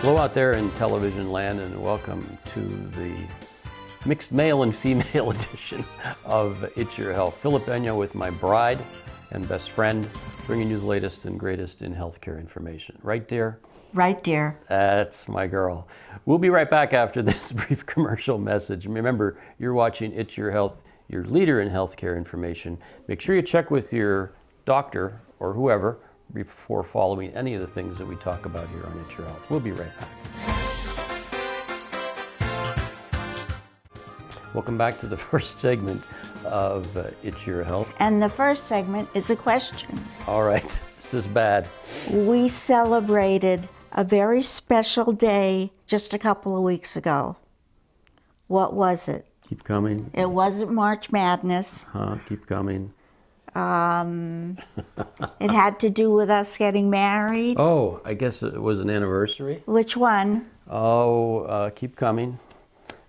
Hello out there in television land, and welcome to the mixed male and female edition of It's Your Health. Philip Enyo with my bride and best friend, bringing you the latest and greatest in healthcare information. Right, dear? Right, dear. That's my girl. We'll be right back after this brief commercial message. Remember, you're watching It's Your Health, your leader in healthcare information. Make sure you check with your doctor or whoever before following any of the things that we talk about here on It's Your Health. We'll be right back. Welcome back to the first segment of It's Your Health. And the first segment is a question. All right, this is bad. We celebrated a very special day just a couple of weeks ago. What was it? Keep coming. It wasn't March Madness. Keep coming. It had to do with us getting married. Oh, I guess it was an anniversary. Which one? Oh, keep coming.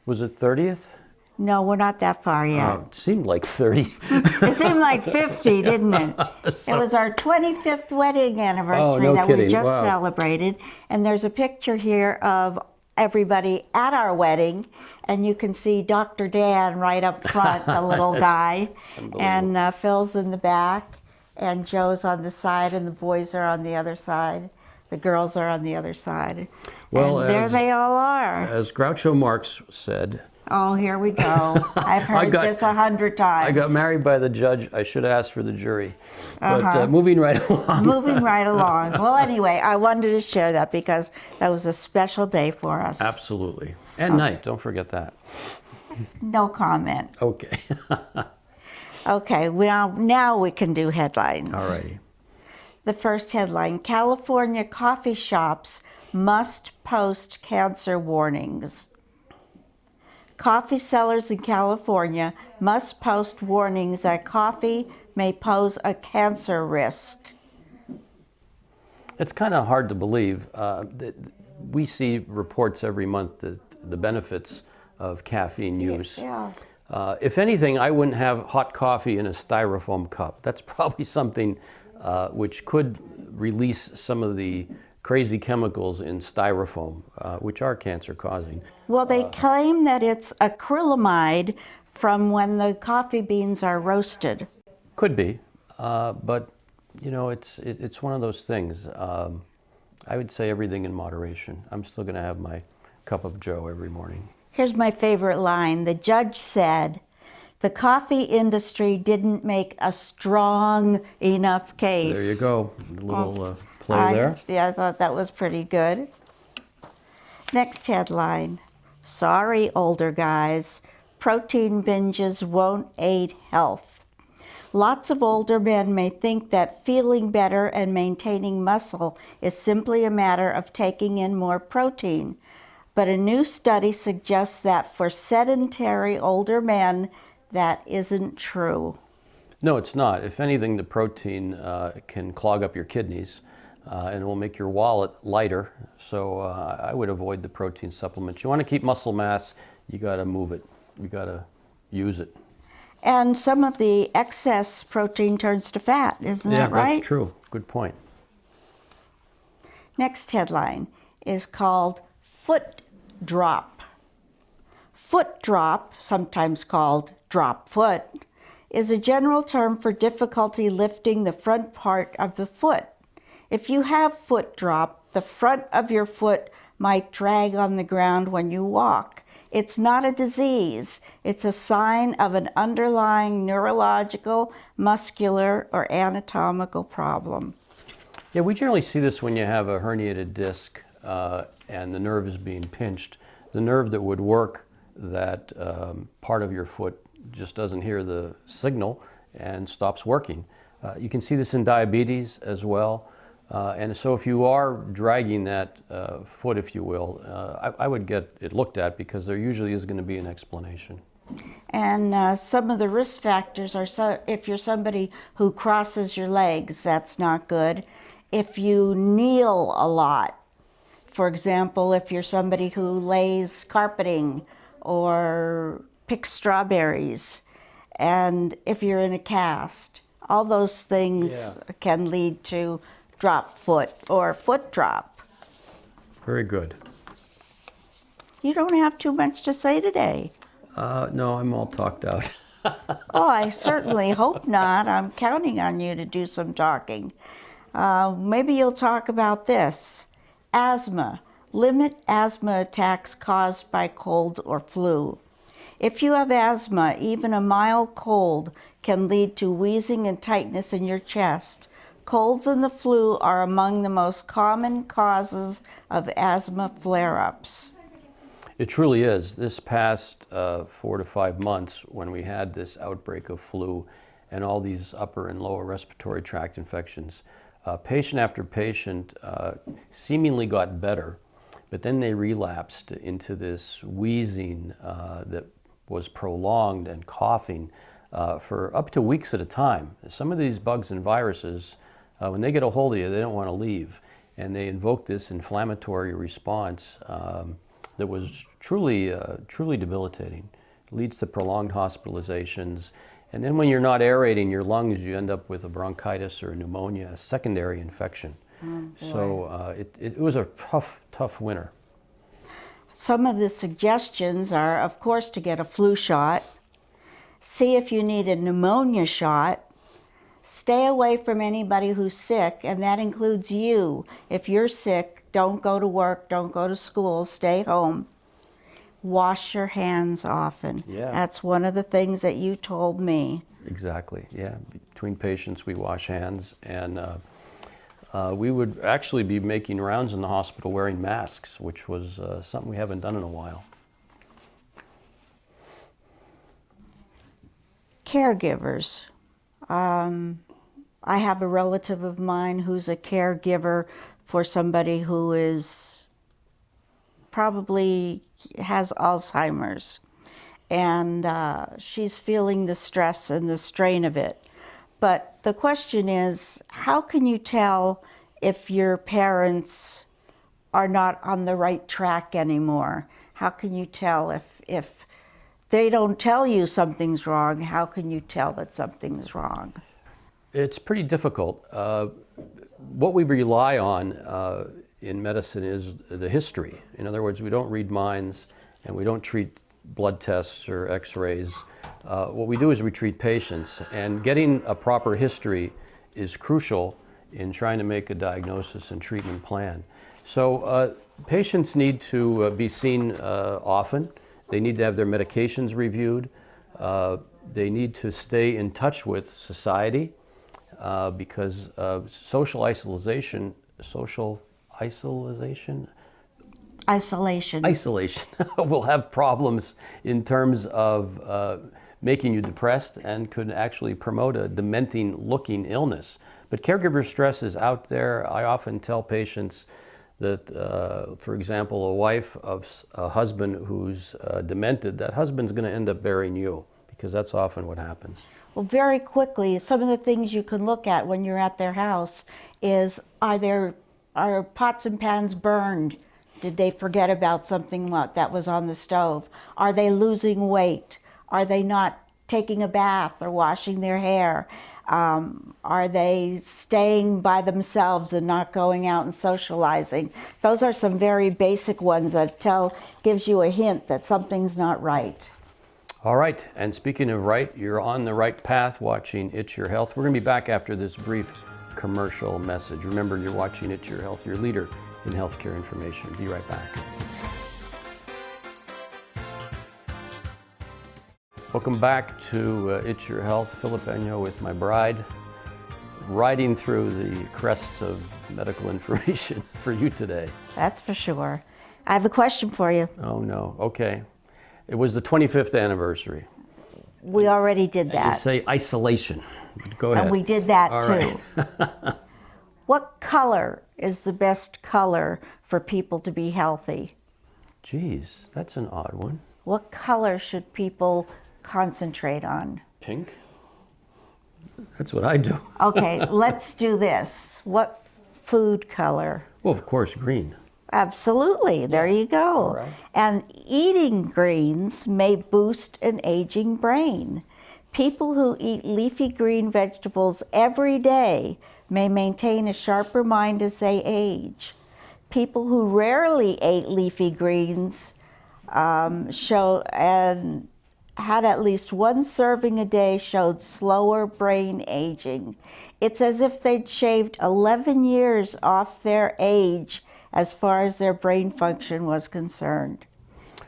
Was it 30th? No, we're not that far yet. It seemed like 30. It seemed like 50, didn't it? It was our 25th wedding anniversary that we just celebrated. And there's a picture here of everybody at our wedding. And you can see Dr. Dan right up front, the little guy. And Phil's in the back. And Joe's on the side, and the boys are on the other side. The girls are on the other side. Well, and there they all are. As Groucho Marx said, oh, here we go. I've heard this 100 times. I got married by the judge. I should have asked for the jury. But moving right along. Moving right along. Well, anyway, I wanted to share that because that was a special day for us. Absolutely. And night, don't forget that. No comment. Okay. Okay, well, now we can do headlines. All righty. The first headline, California coffee shops must post cancer warnings. Coffee sellers in California must post warnings that coffee may pose a cancer risk. It's kind of hard to believe. We see reports every month that the benefits of caffeine use. Yeah. If anything, I wouldn't have hot coffee in a styrofoam cup. That's probably something which could release some of the crazy chemicals in styrofoam, which are cancer-causing. Well, they claim that it's acrylamide from when the coffee beans are roasted. Could be, but you know, it's one of those things. I would say everything in moderation. I'm still going to have my cup of Joe every morning. Here's my favorite line. The judge said, the coffee industry didn't make a strong enough case. There you go. A little play there. Yeah, I thought that was pretty good. Next headline. Sorry, older guys. Protein binges won't aid health. Lots of older men may think that feeling better and maintaining muscle is simply a matter of taking in more protein. But a new study suggests that for sedentary older men, that isn't true. No, it's not. If anything, the protein can clog up your kidneys and it will make your wallet lighter. So I would avoid the protein supplements. You want to keep muscle mass, you got to move it. You got to use it. And some of the excess protein turns to fat, isn't that right? Yeah, that's true. Good point. Next headline is called foot drop. Foot drop, sometimes called drop foot, is a general term for difficulty lifting the front part of the foot. If you have foot drop, the front of your foot might drag on the ground when you walk. It's not a disease. It's a sign of an underlying neurological, muscular, or anatomical problem. Yeah, we generally see this when you have a herniated disc and the nerve is being pinched. The nerve that would work that part of your foot just doesn't hear the signal and stops working. You can see this in diabetes as well. And so if you are dragging that foot, if you will, I would get it looked at because there usually is going to be an explanation. And some of the risk factors are, if you're somebody who crosses your legs, that's not good. If you kneel a lot, for example, if you're somebody who lays carpeting or picks strawberries, and if you're in a cast, all those things can lead to drop foot or foot drop. Very good. You don't have too much to say today. No, I'm all talked out. Oh, I certainly hope not. I'm counting on you to do some talking. Maybe you'll talk about this. Asthma. Limit asthma attacks caused by cold or flu. If you have asthma, even a mild cold can lead to wheezing and tightness in your chest. Colds and the flu are among the most common causes of asthma flare-ups. It truly is. This past 4 to 5 months, when we had this outbreak of flu and all these upper and lower respiratory tract infections, patient after patient seemingly got better, but then they relapsed into this wheezing that was prolonged and coughing for up to weeks at a time. Some of these bugs and viruses, when they get a hold of you, they don't want to leave, and they invoke this inflammatory response that was truly debilitating. It leads to prolonged hospitalizations, and then when you're not aerating your lungs, you end up with a bronchitis or a pneumonia, a secondary infection. So it was a tough winter. Some of the suggestions are, of course, to get a flu shot, see if you need a pneumonia shot, stay away from anybody who's sick, and that includes you. If you're sick, don't go to work, don't go to school, stay home. Wash your hands often. Yeah. That's one of the things that you told me. Exactly, yeah. Between patients, we wash hands, and we would actually be making rounds in the hospital wearing masks, which was something we haven't done in a while. Caregivers. I have a relative of mine who's a caregiver for somebody who is probably has Alzheimer's, and she's feeling the stress and the strain of it. But the question is, how can you tell if your parents are not on the right track anymore? How can you tell if they don't tell you something's wrong, how can you tell that something's wrong? It's pretty difficult. What we rely on in medicine is the history. In other words, we don't read minds and we don't treat blood tests or x-rays. What we do is we treat patients, and getting a proper history is crucial in trying to make a diagnosis and treatment plan. So patients need to be seen often. They need to have their medications reviewed. They need to stay in touch with society because social isolation will have problems in terms of making you depressed and could actually promote a dementing looking illness. But caregiver stress is out there. I often tell patients that, for example, a wife of a husband who's demented, that husband's going to end up burying you, because that's often what happens. Well, very quickly, some of the things you can look at when you're at their house is, are pots and pans burned? Did they forget about something that was on the stove? Are they losing weight? Are they not taking a bath or washing their hair? Are they staying by themselves and not going out and socializing? Those are some very basic ones that gives you a hint that something's not right. All right, and speaking of right, you're on the right path watching It's Your Health. We're going to be back after this brief commercial message. Remember, you're watching It's Your Health, your leader in healthcare information. Be right back. Welcome back to It's Your Health. Philip Enyo with my bride, riding through the crests of medical information for you today. That's for sure. I have a question for you. Oh no, okay. It was the 25th anniversary. We already did You that. say isolation. Go ahead. And we did that All too. right. What color is the best color for people to be healthy? Geez, that's an odd one. What color should people concentrate on? Pink? That's what I do. Okay, let's do this. What food color? Well, of course, green. Absolutely, there you go. All right. And eating greens may boost an aging brain. People who eat leafy green vegetables every day may maintain a sharper mind as they age. people who rarely ate leafy greens show and had at least one serving a day showed slower brain aging. It's as if they'd shaved 11 years off their age as far as their brain function was concerned.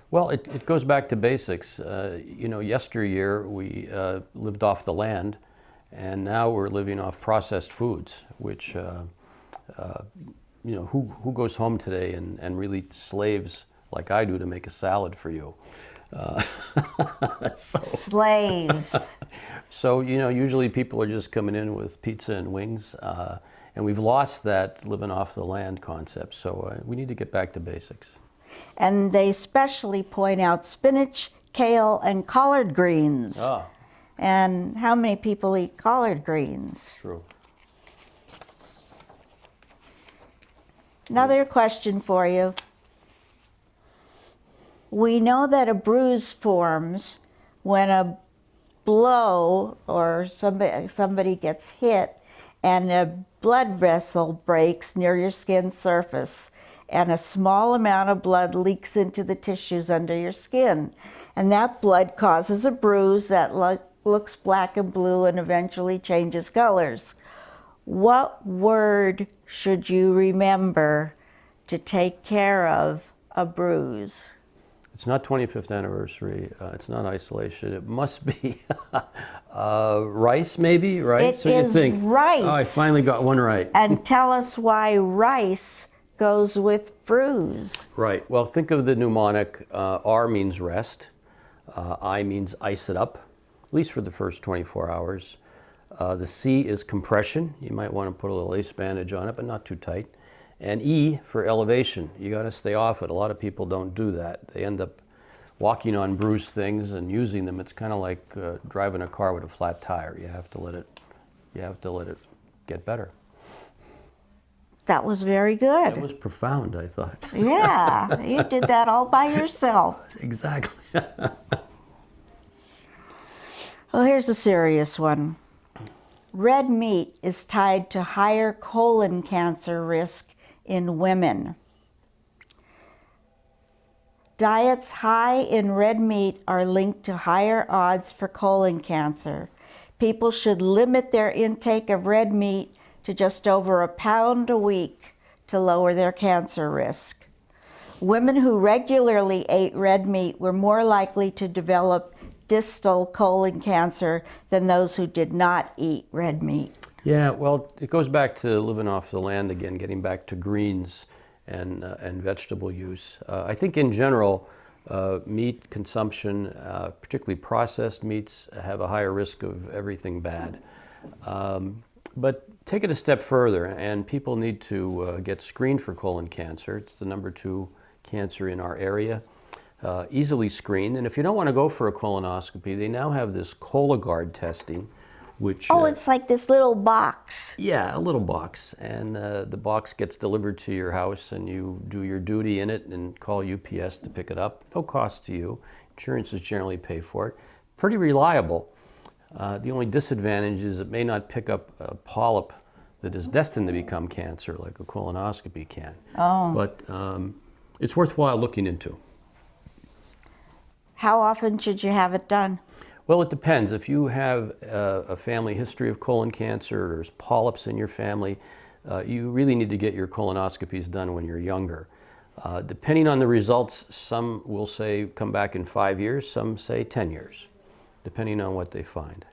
Well, it goes back to basics. Yesteryear we lived off the land, and now we're living off processed foods, which, who goes home today and really slaves like I do to make a salad for you? Slaves. So, usually people are just coming in with pizza and wings, and we've lost that living off the land concept. So we need to get back to basics. And they especially point out spinach, kale, and collard greens. Ah, And how many people eat collard greens? true. Another question for you. We know that a bruise forms when a blow or somebody gets hit and a blood vessel breaks near your skin surface and a small amount of blood leaks into the tissues under your skin. And that blood causes a bruise that looks black and blue and eventually changes colors. What word should you remember to take care of a bruise? It's not 25th anniversary. It's not isolation. It must be rice, maybe? Rice? It is rice. Oh, I finally got one right. And tell us why rice goes with bruise. Right. Well, think of the mnemonic. R means rest. I means ice it up, at least for the first 24 hours. The C is compression. You might want to put a little ace bandage on it, but not too tight. And E for elevation. You got to stay off it. A lot of people don't do that. They end up walking on bruised things and using them. It's kind of like driving a car with a flat tire. You have to let it get better. That was very good. That was profound, I thought. Yeah, you did that all by yourself. Exactly. Well, here's a serious one. Red meat is tied to higher colon cancer risk in women. Diets high in red meat are linked to higher odds for colon cancer. People should limit their intake of red meat to just over a pound a week to lower their cancer risk. Women who regularly ate red meat were more likely to develop distal colon cancer than those who did not eat red meat. Yeah, well, it goes back to living off the land again, getting back to greens and vegetable use. I think in general, meat consumption, particularly processed meats, have a higher risk of everything bad. But take it a step further, and people need to get screened for colon cancer. It's the #2 cancer in our area. Easily screened, and if you don't want to go for a colonoscopy, they now have this Cologuard testing, which... Oh, it's like this little box. Yeah, a little box, and the box gets delivered to your house, and you do your duty in it and call UPS to pick it up. No cost to you. Insurances generally pay for it. Pretty reliable. The only disadvantage is it may not pick up a polyp that is destined to become cancer like a colonoscopy can. Oh. But it's worthwhile looking into. How often should you have it done? Well, it depends. If you have a family history of colon cancer, or there's polyps in your family, you really need to get your colonoscopies done when you're younger. Depending on the results, some will say come back in 5 years, some say 10 years, depending on what they find.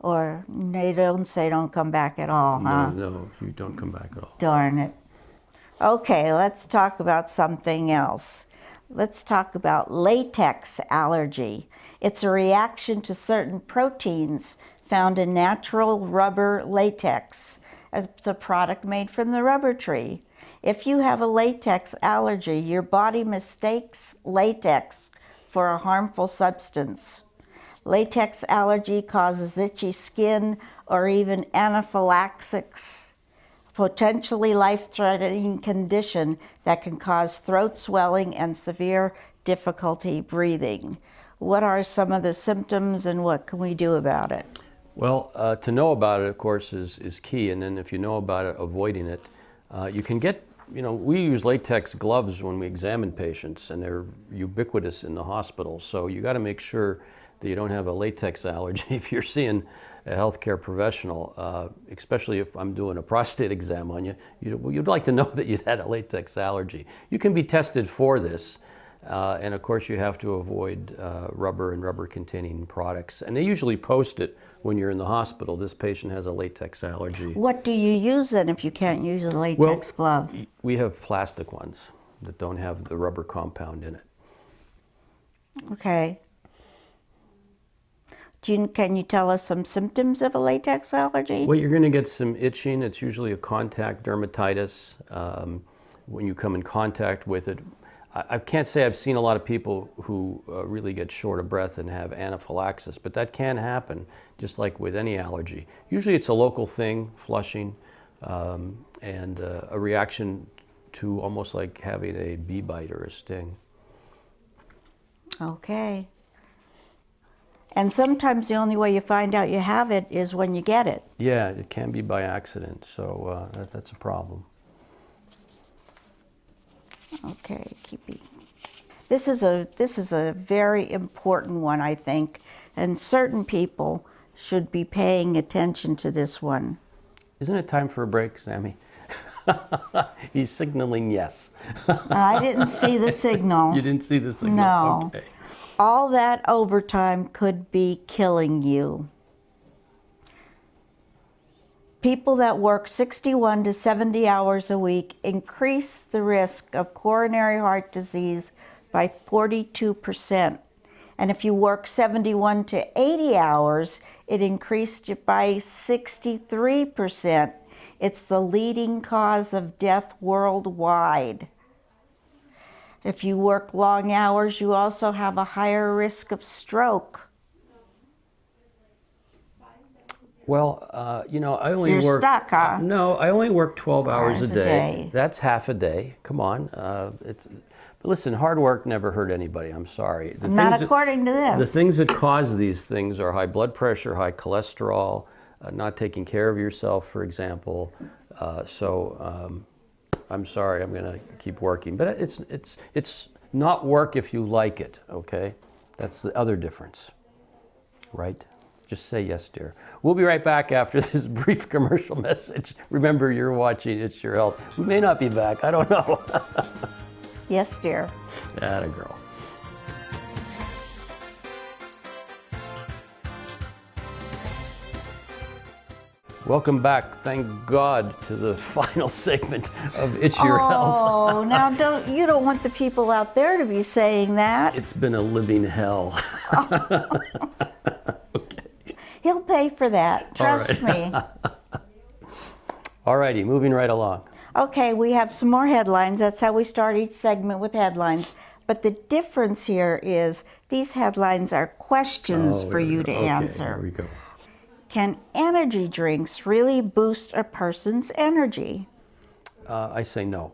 Or they don't say don't come back at all, huh? No, you don't come back at all. Darn it. Okay, let's talk about something else. Let's talk about latex allergy. It's a reaction to certain proteins found in natural rubber latex. It's a product made from the rubber tree. If you have a latex allergy, your body mistakes latex for a harmful substance. Latex allergy causes itchy skin or even anaphylaxis, potentially life-threatening condition that can cause throat swelling and severe difficulty breathing. What are some of the symptoms and what can we do about it? Well, to know about it, of course, is key. And then if you know about it, avoiding it. You can get, we use latex gloves when we examine patients, and they're ubiquitous in the hospital. So you got to make sure that you don't have a latex allergy if you're seeing a healthcare professional, especially if I'm doing a prostate exam on you. You'd like to know that you've had a latex allergy. You can be tested for this. And of course, you have to avoid rubber and rubber-containing products. And they usually post it when you're in the hospital. This patient has a latex allergy. What do you use then if you can't use a latex glove? We have plastic ones that don't have the rubber compound in it. Okay. Can you tell us some symptoms of a latex allergy? Well, you're going to get some itching. It's usually a contact dermatitis when you come in contact with it. I can't say I've seen a lot of people who really get short of breath and have anaphylaxis, but that can happen, just like with any allergy. Usually it's a local thing, flushing, and a reaction to almost like having a bee bite or a sting. Okay. And sometimes the only way you find out you have it is when you get it. Yeah, it can be by accident, so that's a problem. Okay, This is a very important one, I think, and certain people should be paying attention to this one. Isn't it time for a break, Sammy? He's signaling yes. I didn't see the signal. You didn't see the signal? No. Okay. All that overtime could be killing you. People that work 61 to 70 hours a week increase the risk of coronary heart disease by 42%. And if you work 71 to 80 hours, it increased it by 63%. It's the leading cause of death worldwide. If you work long hours, you also have a higher risk of stroke. Well, I only You're work. stuck, huh? No, I only work 12 hours a Hours a day. day. That's half a day. Come on. But listen, hard work never hurt anybody. I'm sorry. Not according to this. The things that cause these things are high blood pressure, high cholesterol, not taking care of yourself, for example. I'm sorry. I'm going to keep working, but it's not work if you like it. Okay, that's the other difference, right? Just say yes, dear. We'll be right back after this brief commercial message. Remember, you're watching It's Your Health. We may not be back. I don't know. Yes, dear. Atta girl. Welcome back, thank God, to the final segment of It's Your Health. Oh, now you don't want the people out there to be saying that. It's been a living hell. He'll pay for that, trust me. All righty, moving right along. Okay, we have some more headlines. That's how we start each segment, with headlines. But the difference here is these headlines are questions for you to answer. Here we go. Can energy drinks really boost a person's energy? I say no.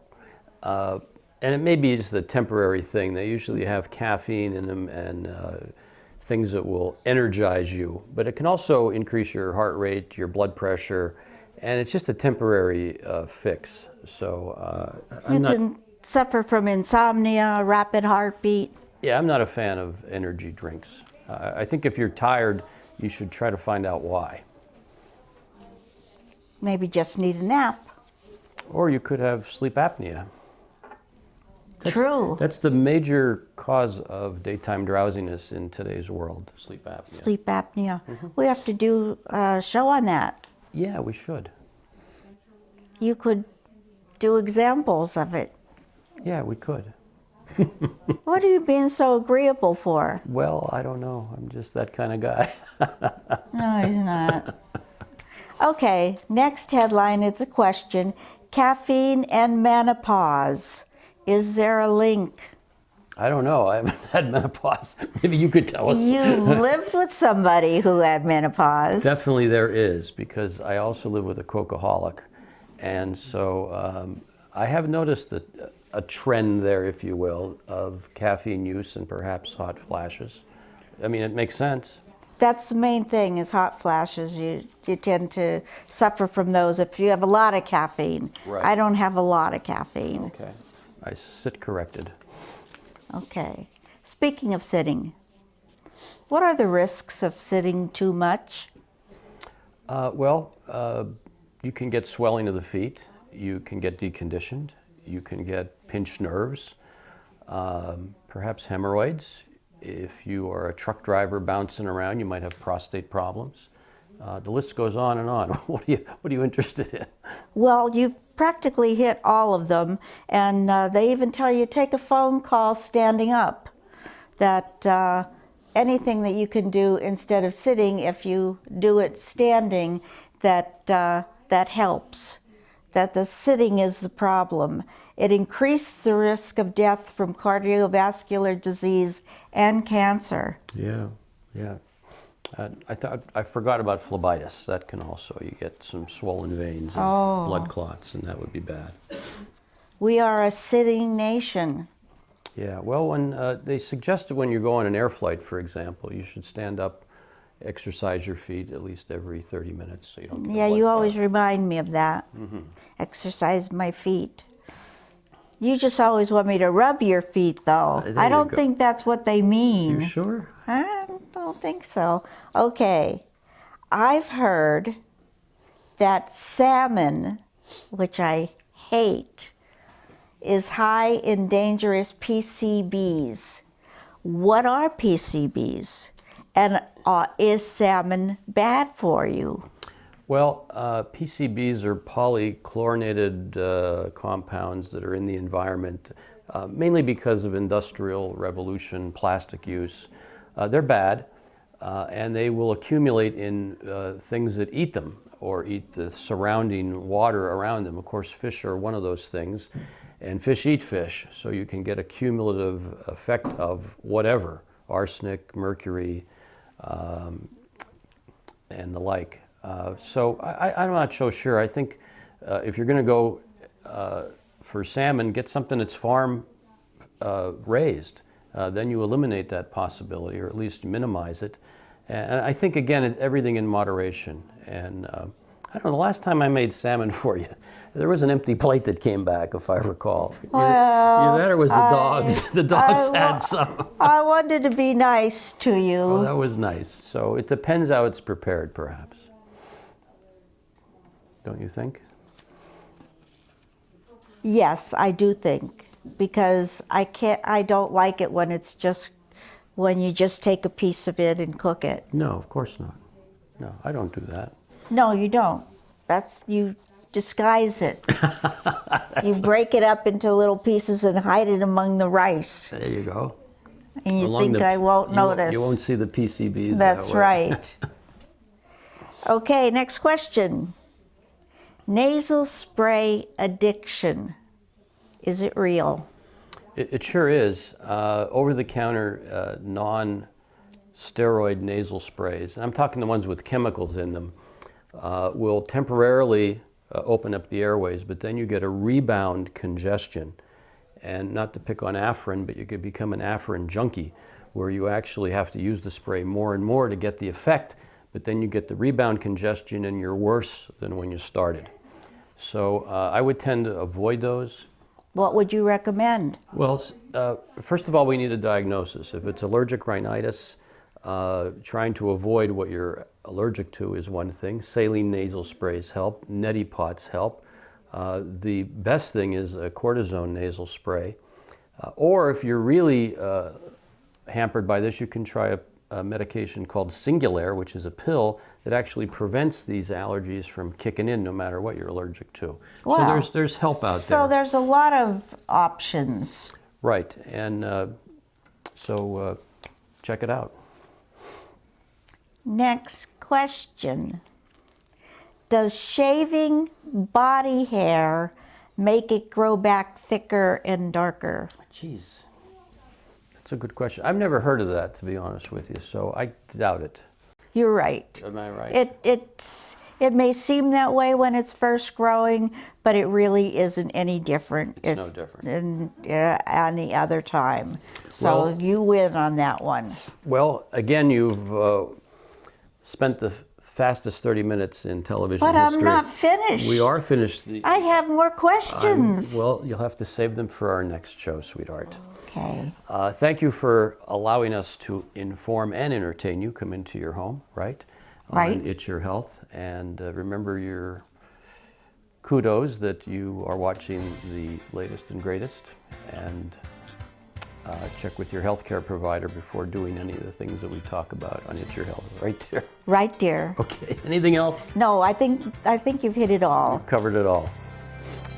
And it may be just a temporary thing. They usually have caffeine in them and things that will energize you. But it can also increase your heart rate, your blood pressure, and it's just a temporary fix. So You can suffer from insomnia, rapid heartbeat. Yeah, I'm not a fan of energy drinks. I think if you're tired, you should try to find out why. Maybe just need a nap. Or you could have sleep apnea. True. That's the major cause of daytime drowsiness in today's world, sleep apnea. Sleep apnea. We have to do a show on that. Yeah, we should. You could do examples of it. Yeah, we could. What are you being so agreeable for? Well, I don't know. I'm just that kind of guy. No, he's not. Okay, next headline, it's a question. Caffeine and menopause. Is there a link? I don't know. I haven't had menopause. Maybe you could tell us. You lived with somebody who had menopause. Definitely there is, because I also live with a cocaaholic. And so I have noticed a trend there, if you will, of caffeine use and perhaps hot flashes. I mean, it makes sense. That's the main thing is hot flashes. You tend to suffer from those if you have a lot of caffeine. Right. I don't have a lot of caffeine. Okay. I sit corrected. Okay. Speaking of sitting, what are the risks of sitting too much? You can get swelling of the feet. You can get deconditioned. You can get pinched nerves, perhaps hemorrhoids. If you are a truck driver bouncing around, you might have prostate problems. The list goes on and on. What are you interested in? Well, you've practically hit all of them, and they even tell you take a phone call standing up. That anything that you can do instead of sitting, if you do it standing, that helps. That the sitting is the problem. It increased the risk of death from cardiovascular disease and cancer. Yeah. I forgot about phlebitis. That can also, you get some swollen veins and blood clots, and that would be bad. We are a sitting nation. Yeah, well, when they suggested when you go on an air flight, for example, you should stand up, exercise your feet at least every 30 minutes so you don't get Yeah, blood you clot. always remind me of that. Exercise my feet. You just always want me to rub your feet, though. There I you don't go. think that's what they mean. You sure? I don't think so. Okay. I've heard that salmon, which I hate, is high in dangerous PCBs. What are PCBs? And is salmon bad for you? Well, PCBs are polychlorinated compounds that are in the environment, mainly because of industrial revolution, plastic use. They're bad, and they will accumulate in things that eat them or eat the surrounding water around them. Of course, fish are one of those things, and fish eat fish, so you can get a cumulative effect of whatever, arsenic, mercury, and the like. So I'm not so sure. I think if you're going to go for salmon, get something that's farm raised. Then you eliminate that possibility, or at least minimize it. And I think, again, everything in moderation. And I don't know, the last time I made salmon for you, there was an empty plate that came back, if I recall. Either that or was the dogs. The dogs had some. I wanted to be nice to you. Oh, that was nice. So it depends how it's prepared, perhaps. Don't you think? Yes, I do think, because I don't like it when you just take a piece of it and cook it. No, of course not. No, I don't do that. No, you don't. You disguise it. You break it up into little pieces and hide it among the rice. There you go. And you think I won't notice. You won't see the PCBs. That's that way. right. Okay, next question. Nasal spray addiction. Is it real? It sure is. Over-the-counter non-steroid nasal sprays, and I'm talking the ones with chemicals in them, will temporarily open up the airways, but then you get a rebound congestion. And not to pick on Afrin, but you could become an Afrin junkie, where you actually have to use the spray more and more to get the effect, but then you get the rebound congestion and you're worse than when you started. So I would tend to avoid those. What would you recommend? Well, first of all, we need a diagnosis. If it's allergic rhinitis, trying to avoid what you're allergic to is one thing. Saline nasal sprays help. Neti pots help. The best thing is a cortisone nasal spray. Or if you're really hampered by this, you can try a medication called Singulair, which is a pill that actually prevents these allergies from kicking in no matter what you're allergic to. Wow. So there's help out there. So there's a lot of options. Right, and so check it out. Next question. Does shaving body hair make it grow back thicker and darker? Jeez, that's a good question. I've never heard of that, to be honest with you, so I doubt it. You're right. Am I right? It may seem that way when it's first growing, but it really isn't any different. It's no different than any other time. So Well, you win on that one. Well, again, you've spent the fastest 30 minutes in television But history. I'm not finished. We are finished. I have more questions. Well, you'll have to save them for our next show, sweetheart. Okay. Thank you for allowing us to inform and entertain you. Come into your home, right? Right. On It's Your Health. And remember your kudos that you are watching the latest and greatest. And check with your healthcare provider before doing any of the things that we talk about on It's Your Health. Right there. Right, dear. Okay. Anything else? No, I think you've hit it all. Covered it all.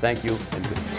Thank you and good.